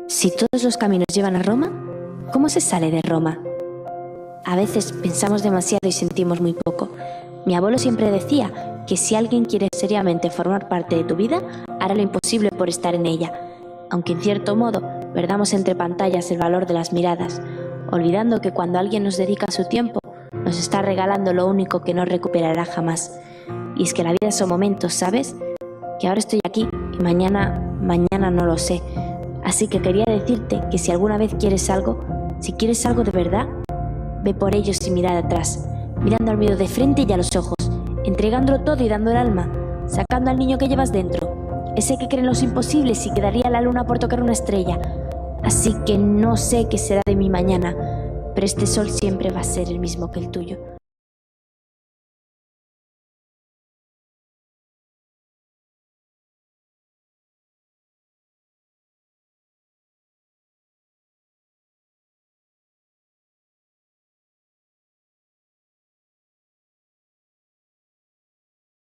Si todos los caminos llevan a Roma, ¿cómo se sale de Roma? A veces pensamos demasiado y sentimos muy poco. Mi abuelo siempre decía que si alguien quiere seriamente formar parte de tu vida, hará lo imposible por estar en ella, aunque en cierto modo perdamos entre pantallas el valor de las miradas, olvidando que cuando alguien nos dedica su tiempo, nos está regalando lo único que no recuperará jamás. Y es que la vida son momentos, ¿sabes? Que ahora estoy aquí y mañana no lo sé. Así que quería decirte que si alguna vez quieres algo, si quieres algo de verdad, ve por ello sin mirar atrás, mirando al miedo de frente y a los ojos, entregándolo todo y dando el alma, sacando al niño que llevas dentro, ese que cree en los imposibles y que daría la luna por tocar una estrella. Así que no sé qué será de mi mañana, pero este sol siempre va a ser el mismo que el tuyo.